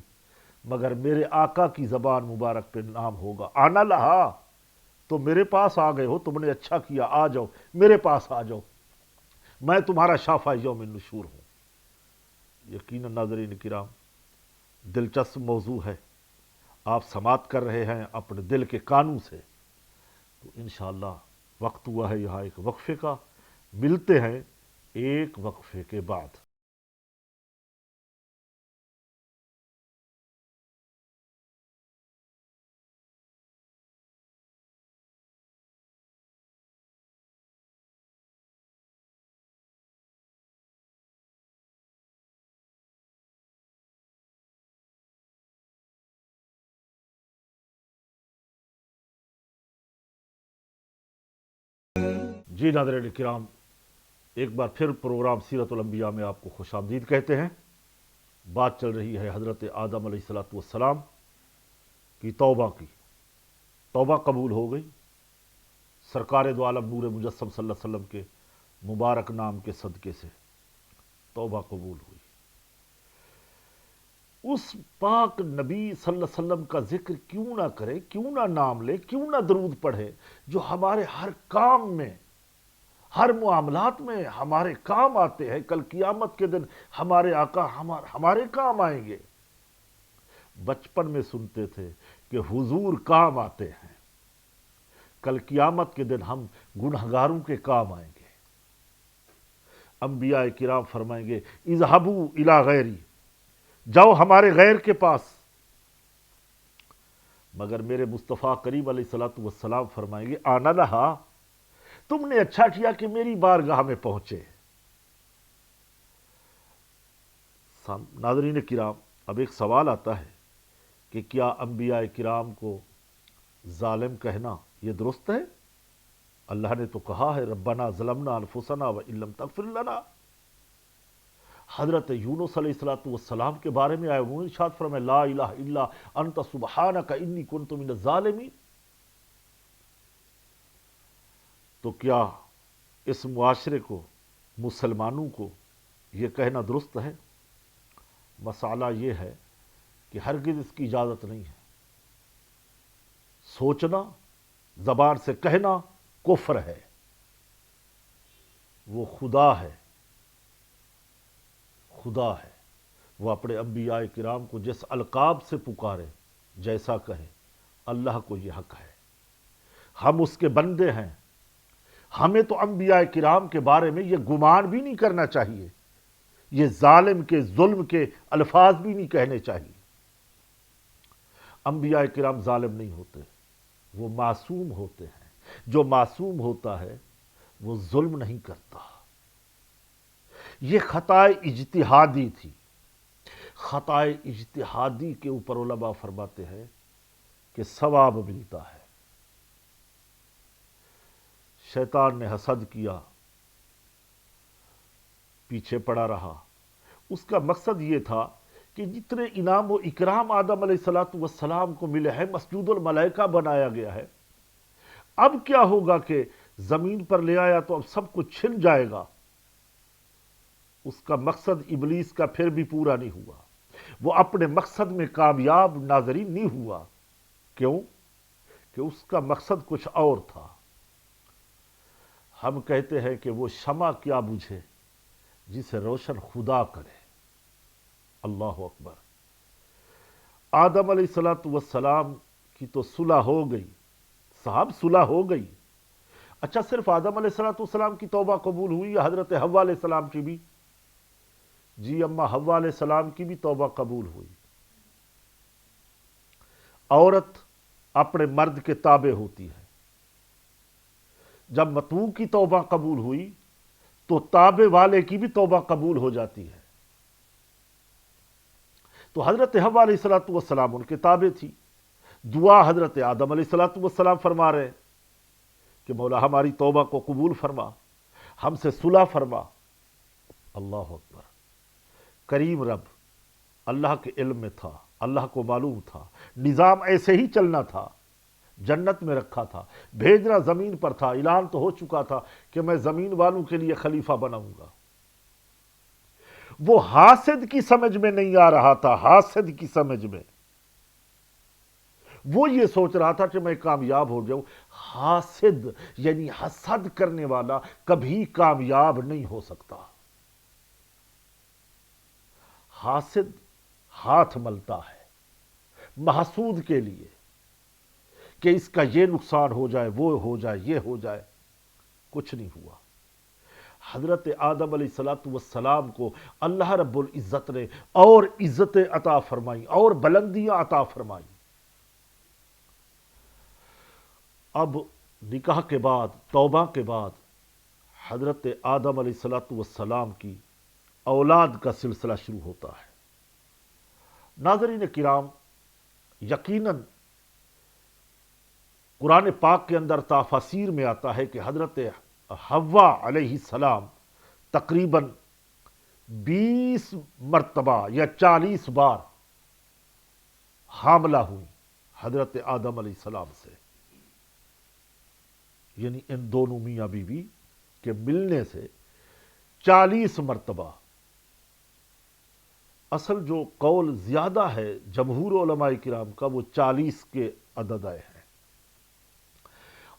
مگر میرے آقا کی زبان مبارک پہ نام ہوگا آنا لہا، تو میرے پاس آ گئے ہو، تم نے اچھا کیا، آ جاؤ میرے پاس آ جاؤ، میں تمہارا شافع یوم النشور ہوں۔ یقیناً ناظرین کرام، دلچسپ موضوع ہے، آپ سماعت کر رہے ہیں اپنے دل کے کانوں سے، تو انشاءاللہ وقت ہوا ہے یہاں ایک وقفے کا، ملتے ہیں ایک وقفے کے بعد۔ جی ناظرین کرام، ایک بار پھر پروگرام سیرت الانبیاء میں آپ کو خوش آمدید کہتے ہیں۔ بات چل رہی ہے حضرت آدم علیہ السلام کی توبہ کی۔ توبہ قبول ہو گئی، سرکار دو عالم نور مجسم صلی اللہ علیہ وسلم کے مبارک نام کے صدقے سے توبہ قبول ہوئی۔ اس پاک نبی صلی اللہ علیہ وسلم کا ذکر کیوں نہ کرے، کیوں نہ نام لے، کیوں نہ درود پڑھے، جو ہمارے ہر کام میں، ہر معاملات میں ہمارے کام آتے ہیں۔ کل قیامت کے دن ہمارے آقا ہمارے کام آئیں گے۔ بچپن میں سنتے تھے کہ حضور کام آتے ہیں، کل قیامت کے دن ہم گنہگاروں کے کام آئیں گے۔ انبیاء کرام فرمائیں گے اذهبوا الی غیری، جاؤ ہمارے غیر کے پاس، مگر میرے مصطفیٰ کریم علیہ السلام فرمائیں گے آنا لہا، تم نے اچھا کیا کہ میری بارگاہ میں پہنچے۔ ناظرین کرام، اب ایک سوال آتا ہے کہ کیا انبیاء کرام کو ظالم کہنا یہ درست ہے؟ اللہ نے تو کہا ہے ربنا ظلمنا انفسنا وان لم تغفر لنا۔ حضرت یونس علیہ السلام کے بارے میں آئے، انہوں نے ارشاد فرمایا لا الہ الا انت سبحانک انی کنت من الظالمین۔ تو کیا اس معاشرے کو، مسلمانوں کو یہ کہنا درست ہے؟ مسئلہ یہ ہے کہ ہرگز اس کی اجازت نہیں ہے۔ سوچنا، زبان سے کہنا کفر ہے۔ وہ خدا ہے، خدا ہے، وہ اپنے انبیاء کرام کو جس القاب سے پکارے، جیسا کہے، اللہ کو یہ حق ہے۔ ہم اس کے بندے ہیں، ہمیں تو انبیاء کرام کے بارے میں یہ گمان بھی نہیں کرنا چاہیے، یہ ظالم کے ظلم کے الفاظ بھی نہیں کہنے چاہیے۔ انبیاء کرام ظالم نہیں ہوتے، وہ معصوم ہوتے ہیں۔ جو معصوم ہوتا ہے وہ ظلم نہیں کرتا۔ یہ خطائے اجتہادی تھی، خطائے اجتہادی کے اوپر علماء فرماتے ہیں کہ ثواب ملتا ہے۔ شیطان نے حسد کیا، پیچھے پڑا رہا، اس کا مقصد یہ تھا کہ جتنے انعام و اکرام آدم علیہ السلام کو ملے ہیں، مسجود الملائکہ بنایا گیا ہے، اب کیا ہوگا کہ زمین پر لے آیا تو اب سب کچھ چھن جائے گا، اس کا مقصد ابلیس کا پھر بھی پورا نہیں ہوا، وہ اپنے مقصد میں کامیاب ناظرین نہیں ہوا۔ کیوں؟ کہ اس کا مقصد کچھ اور تھا۔ ہم کہتے ہیں کہ وہ شمع کیا بجھے جسے روشن خدا کرے۔ اللہ اکبر۔ آدم علیہ السلام کی تو صلح ہو گئی، صاحب صلح ہو گئی۔ اچھا، صرف آدم علیہ السلام کی توبہ قبول ہوئی یا حضرت حوا علیہ السلام کی بھی؟ جی، اما حوا علیہ السلام کی بھی توبہ قبول ہوئی۔ عورت اپنے مرد کے تابع ہوتی ہے، جب مطوع کی توبہ قبول ہوئی تو تابع والے کی بھی توبہ قبول ہو جاتی ہے۔ تو حضرت حوا علیہ السلام ان کے تابع تھی، دعا حضرت آدم علیہ السلام فرما رہے کہ مولا ہماری توبہ کو قبول فرما، ہم سے صلح فرما۔ اللہ اکبر۔ کریم رب اللہ کے علم میں تھا، اللہ کو معلوم تھا، نظام ایسے ہی چلنا تھا، جنت میں رکھا تھا، بھیجنا زمین پر تھا، اعلان تو ہو چکا تھا کہ میں زمین والوں کے لیے خلیفہ بناؤں گا۔ وہ حاسد کی سمجھ میں نہیں آ رہا تھا، حاسد کی سمجھ میں وہ یہ سوچ رہا تھا کہ میں کامیاب ہو جاؤں۔ حاسد یعنی حسد کرنے والا کبھی کامیاب نہیں ہو سکتا۔ حاسد ہاتھ ملتا ہے محسود کے لیے کہ اس کا یہ نقصان ہو جائے، وہ ہو جائے، یہ ہو جائے۔ کچھ نہیں ہوا۔ حضرت آدم علیہ السلام کو اللہ رب العزت نے اور عزتیں عطا فرمائی اور بلندیاں عطا فرمائی۔ اب نکاح کے بعد، توبہ کے بعد حضرت آدم علیہ السلام کی اولاد کا سلسلہ شروع ہوتا ہے۔ ناظرین کرام، یقیناً قرآن پاک کے اندر تفاسیر میں آتا ہے کہ حضرت حوا علیہ السلام تقریباً 20 مرتبہ یا 40 بار حاملہ ہوئی حضرت آدم علیہ السلام سے، یعنی ان دونوں میاں بیوی کے ملنے سے 40 مرتبہ۔ اصل جو قول زیادہ ہے جمہور علماء کرام کا وہ 40 کے عدد آئے ہیں،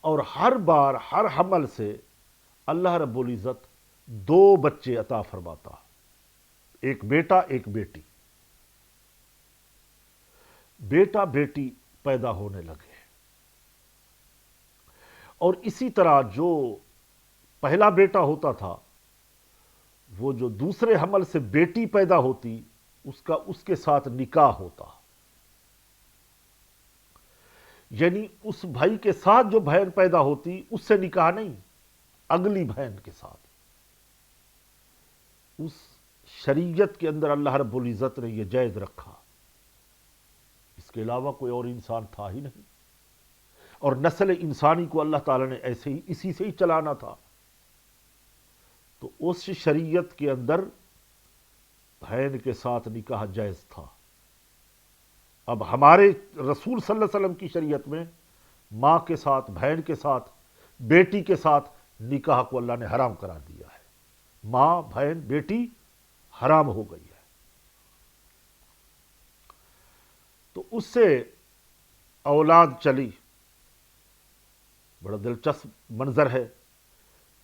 اور ہر بار ہر حمل سے اللہ رب العزت 2 بچے عطا فرماتا، ایک بیٹا ایک بیٹی۔ بیٹا بیٹی پیدا ہونے لگے، اور اسی طرح جو پہلا بیٹا ہوتا تھا وہ جو دوسرے حمل سے بیٹی پیدا ہوتی اس کے ساتھ نکاح ہوتا، یعنی اس بھائی کے ساتھ جو بہن پیدا ہوتی اس سے نکاح نہیں، اگلی بہن کے ساتھ۔ اس شریعت کے اندر اللہ رب العزت نے یہ جائز رکھا، اس کے علاوہ کوئی اور انسان تھا ہی نہیں، اور نسل انسانی کو اللہ تعالیٰ نے ایسے ہی اسی سے ہی چلانا تھا۔ تو اس شریعت کے اندر بہن کے ساتھ نکاح جائز تھا۔ اب ہمارے رسول صلی اللہ علیہ وسلم کی شریعت میں ماں کے ساتھ، بہن کے ساتھ، بیٹی کے ساتھ نکاح کو اللہ نے حرام قرار دیا ہے۔ ماں، بہن، بیٹی حرام ہو گئی ہے۔ تو اس سے اولاد چلی۔ بڑا دلچسپ منظر ہے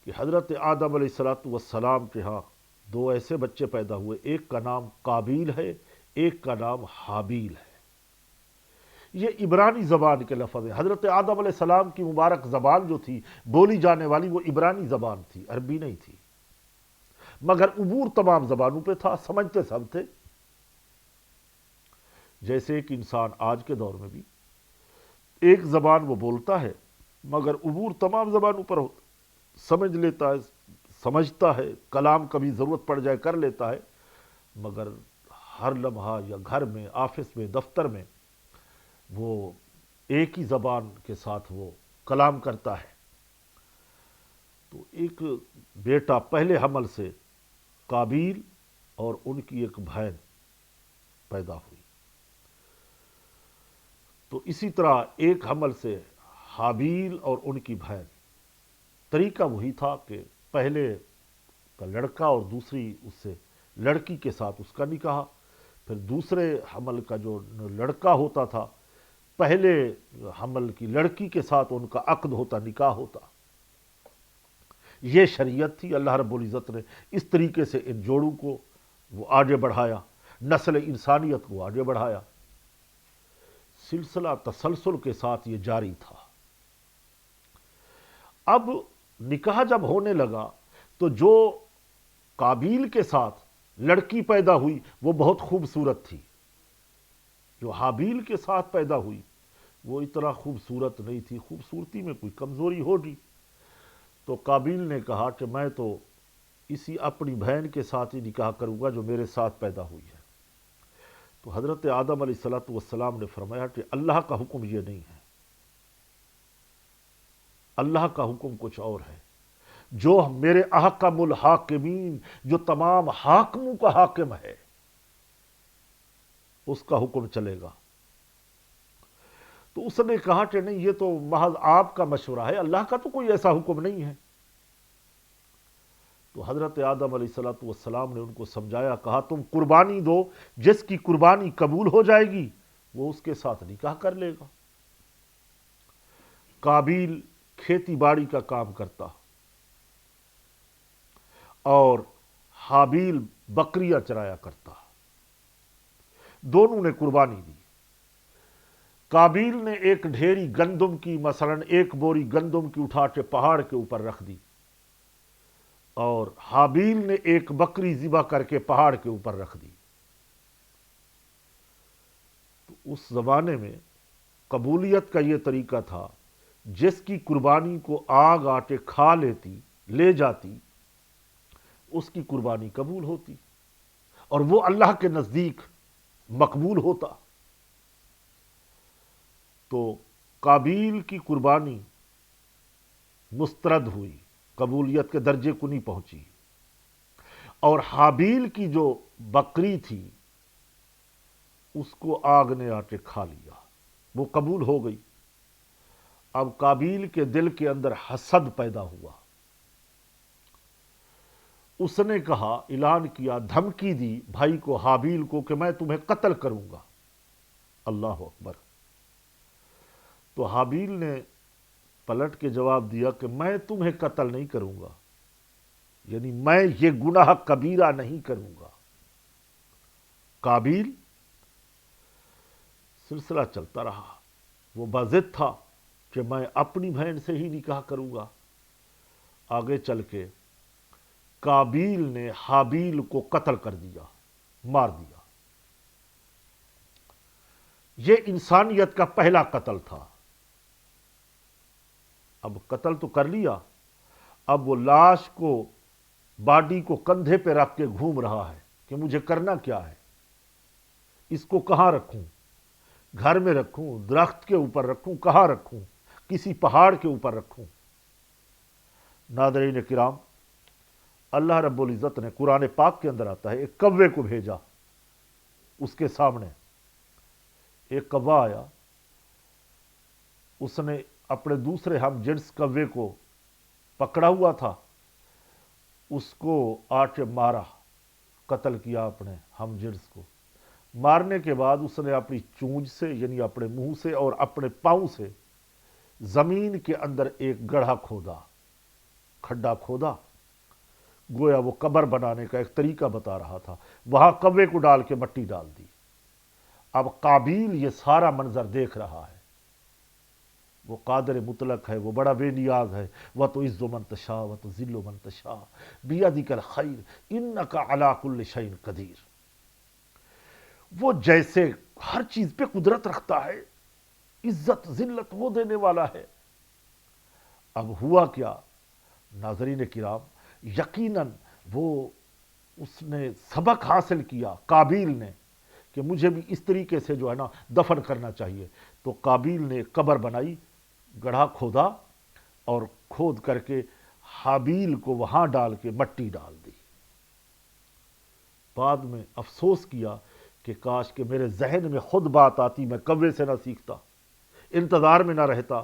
کہ حضرت آدم علیہ السلام کے ہاں 2 ایسے بچے پیدا ہوئے، ایک کا نام قابیل ہے، ایک کا نام حابیل ہے۔ یہ عبرانی زبان کے لفظ ہیں۔ حضرت آدم علیہ السلام کی مبارک زبان جو تھی بولی جانے والی وہ عبرانی زبان تھی، عربی نہیں تھی، مگر عبور تمام زبانوں پہ تھا، سمجھتے سب تھے۔ جیسے ایک انسان آج کے دور میں بھی ایک زبان وہ بولتا ہے مگر عبور تمام زبانوں پر ہوتا، سمجھ لیتا ہے، سمجھتا ہے، کلام کبھی ضرورت پڑ جائے کر لیتا ہے، مگر ہر لمحہ یا گھر میں، آفس میں، دفتر میں وہ ایک ہی زبان کے ساتھ وہ کلام کرتا ہے۔ تو ایک بیٹا پہلے حمل سے قابیل اور ان کی ایک بہن پیدا ہوئی، تو اسی طرح ایک حمل سے حابیل اور ان کی بہن، طریقہ وہی تھا کہ پہلے کا لڑکا اور دوسری اس سے لڑکی کے ساتھ اس کا نکاح، پھر دوسرے حمل کا جو لڑکا ہوتا تھا پہلے حمل کی لڑکی کے ساتھ ان کا عقد ہوتا، نکاح ہوتا۔ یہ شریعت تھی۔ اللہ رب العزت نے اس طریقے سے ان جوڑوں کو وہ آگے بڑھایا، نسل انسانیت کو آگے بڑھایا۔ سلسلہ تسلسل کے ساتھ یہ جاری تھا۔ اب نکاح جب ہونے لگا تو جو قابیل کے ساتھ لڑکی پیدا ہوئی وہ بہت خوبصورت تھی، جو حابیل کے ساتھ پیدا ہوئی وہ اتنا خوبصورت نہیں تھی، خوبصورتی میں کوئی کمزوری ہوگی۔ تو قابیل نے کہا کہ میں تو اسی اپنی بہن کے ساتھ ہی نکاح کروں گا جو میرے ساتھ پیدا ہوئی ہے۔ تو حضرت آدم علیہ السلام نے فرمایا کہ اللہ کا حکم یہ نہیں ہے، اللہ کا حکم کچھ اور ہے۔ جو میرے احکم الحاکمین، جو تمام حاکموں کا حاکم ہے، اس کا حکم چلے گا۔ تو اس نے کہا کہ نہیں، یہ تو محض آپ کا مشورہ ہے، اللہ کا تو کوئی ایسا حکم نہیں ہے۔ تو حضرت آدم علیہ السلام نے ان کو سمجھایا، کہا تم قربانی دو، جس کی قربانی قبول ہو جائے گی وہ اس کے ساتھ نکاح کر لے گا۔ قابیل کھیتی باڑی کا کام کرتا اور حابیل بکریاں چرایا کرتا، دونوں نے قربانی دی۔ قابیل نے ایک ڈھیری گندم کی، مثلا ایک بوری گندم کی اٹھا کے پہاڑ کے اوپر رکھ دی، اور حابیل نے ایک بکری ذبح کر کے پہاڑ کے اوپر رکھ دی۔ تو اس زمانے میں قبولیت کا یہ طریقہ تھا، جس کی قربانی کو آگ آ کے کھا لیتی، لے جاتی، اس کی قربانی قبول ہوتی اور وہ اللہ کے نزدیک مقبول ہوتا۔ تو قابیل کی قربانی مسترد ہوئی، قبولیت کے درجے کو نہیں پہنچی، اور حابیل کی جو بکری تھی اس کو آگ نے آ کے کھا لیا، وہ قبول ہو گئی۔ اب قابیل کے دل کے اندر حسد پیدا ہوا، اس نے کہا، اعلان کیا، دھمکی دی بھائی کو، حابیل کو، کہ میں تمہیں قتل کروں گا۔ اللہ اکبر۔ تو حابیل نے پلٹ کے جواب دیا کہ میں تمہیں قتل نہیں کروں گا، یعنی میں یہ گناہ کبیرہ نہیں کروں گا۔ قابیل سلسلہ چلتا رہا، وہ باضد تھا کہ میں اپنی بہن سے ہی نکاح کروں گا۔ آگے چل کے قابیل نے حابیل کو قتل کر دیا، مار دیا۔ یہ انسانیت کا پہلا قتل تھا۔ اب قتل تو کر لیا، اب وہ لاش کو، باڈی کو کندھے پہ رکھ کے گھوم رہا ہے کہ مجھے کرنا کیا ہے، اس کو کہاں رکھوں، گھر میں رکھوں، درخت کے اوپر رکھوں، کہاں رکھوں، کسی پہاڑ کے اوپر رکھوں۔ ناظرین کرام، اللہ رب العزت نے قرآن پاک کے اندر آتا ہے، ایک کوے کو بھیجا اس کے سامنے۔ ایک کوا آیا، اس نے اپنے دوسرے ہم جنس کوے کو پکڑا ہوا تھا، اس کو آ کے مارا، قتل کیا اپنے ہم جنس کو۔ مارنے کے بعد اس نے اپنی چونچ سے، یعنی اپنے منہ سے اور اپنے پاؤں سے زمین کے اندر ایک گڑھا کھودا، کھڈا کھودا، گویا وہ قبر بنانے کا ایک طریقہ بتا رہا تھا۔ وہاں کوے کو ڈال کے مٹی ڈال دی۔ اب قابیل یہ سارا منظر دیکھ رہا ہے، وہ قادر مطلق ہے، وہ بڑا بے نیاز ہے۔ وَتُعِزُّ مَن تَشَاءُ وَتُذِلُّ مَن تَشَاءُ بِيَدِكَ الْخَيْرُ إِنَّكَ عَلَىٰ كُلِّ شَيْءٍ قَدِيرٌ۔ وہ جیسے ہر چیز پہ قدرت رکھتا ہے، عزت ذلت وہ دینے والا ہے۔ اب ہوا کیا ناظرین کرام، یقیناً وہ اس نے سبق حاصل کیا قابیل نے کہ مجھے بھی اس طریقے سے جو ہے نا دفن کرنا چاہیے۔ تو قابیل نے قبر بنائی، گڑھا کھودا اور کھود کر کے حابیل کو وہاں ڈال کے مٹی ڈال دی۔ بعد میں افسوس کیا کہ کاش کہ میرے ذہن میں خود بات آتی، میں کوے سے نہ سیکھتا، انتظار میں نہ رہتا،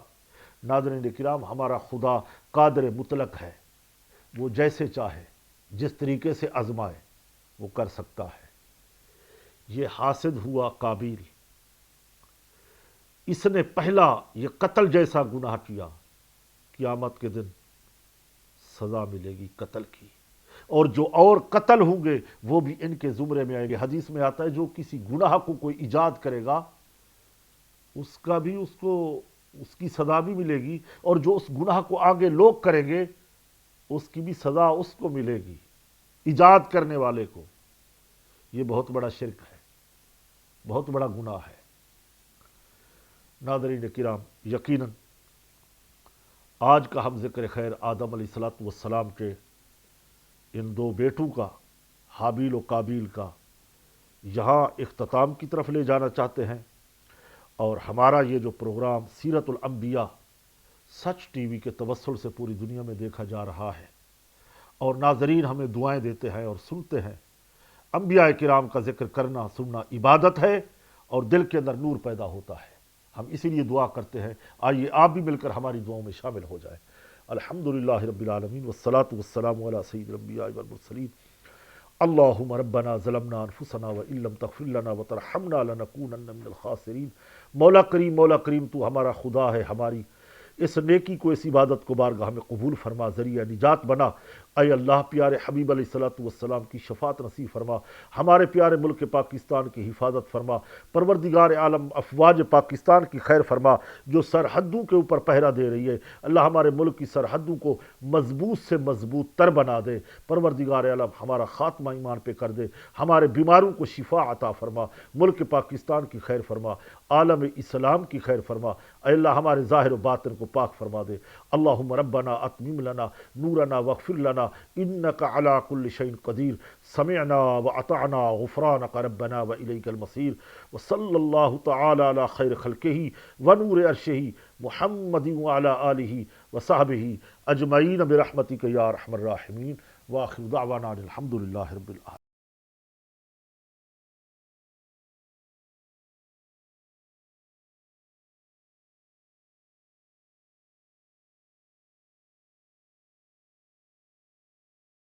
ناظرین کرام، ہمارا خدا قادر مطلق ہے، وہ جیسے چاہے جس طریقے سے آزمائے وہ کر سکتا ہے۔ یہ حاسد ہوا قابیل، اس نے پہلا یہ قتل جیسا گناہ کیا، قیامت کے دن سزا ملے گی قتل کی، اور جو اور قتل ہوں گے وہ بھی ان کے زمرے میں آئیں گے۔ حدیث میں آتا ہے جو کسی گناہ کو کوئی ایجاد کرے گا اس کا بھی اس کی سزا بھی ملے گی، اور جو اس گناہ کو آگے لوگ کریں گے اس کی بھی سزا اس کو ملے گی، ایجاد کرنے والے کو۔ یہ بہت بڑا شرک ہے، بہت بڑا گناہ ہے۔ ناظرین کرام، یقیناً آج کا ہم ذکر خیر آدم علیہ السلام کے ان دو بیٹوں کا، حابیل و قابیل کا، یہاں اختتام کی طرف لے جانا چاہتے ہیں، اور ہمارا یہ جو پروگرام سیرت الانبیاء سچ ٹی وی کے توسل سے پوری دنیا میں دیکھا جا رہا ہے، اور ناظرین ہمیں دعائیں دیتے ہیں اور سنتے ہیں۔ انبیاء کرام کا ذکر کرنا سننا عبادت ہے اور دل کے اندر نور پیدا ہوتا ہے۔ ہم اسی لیے دعا کرتے ہیں، آئیے آپ بھی مل کر ہماری دعاؤں میں شامل ہو جائیں۔ الحمدللہ رب العالمین والصلاة والسلام علی سید الانبیاء والمرسلین۔ اللہم ربنا ظلمنا انفسنا وان لم تغفر لنا وترحمنا لنکونن من الخاسرین۔ مولا کریم تو ہمارا خدا ہے، ہماری اس نیکی کو، اس عبادت کو بارگاہ میں قبول فرما، ذریعہ نجات بنا۔ اے اللہ، پیارے حبیب علیہ السلام کی شفاعت نصیب فرما، ہمارے پیارے ملک پاکستان کی حفاظت فرما، پروردگار عالم افواج پاکستان کی خیر فرما جو سرحدوں کے اوپر پہرا دے رہی ہے۔ اللہ ہمارے ملک کی سرحدوں کو مضبوط سے مضبوط تر بنا دے، پروردگار عالم ہمارا خاتمہ ایمان پہ کر دے، ہمارے بیماروں کو شفا عطا فرما، ملک پاکستان کی خیر فرما، عالم اسلام کی خیر فرما۔ اے اللہ ہمارے ظاہر و باطن کو پاک فرما دے۔ اللہم ربنا اتمم لنا نورنا واغفر لنا انک علی کل شیء قدیر، سمعنا واطعنا غفرانک ربنا والیک المصیر، وصلی اللہ تعالی علی خیر خلقہ ونور عرشہ محمد وعلی آلہ وصحبہ اجمعین برحمتک یا ارحم الراحمین، وآخر دعوانا الحمدللہ رب العالمین۔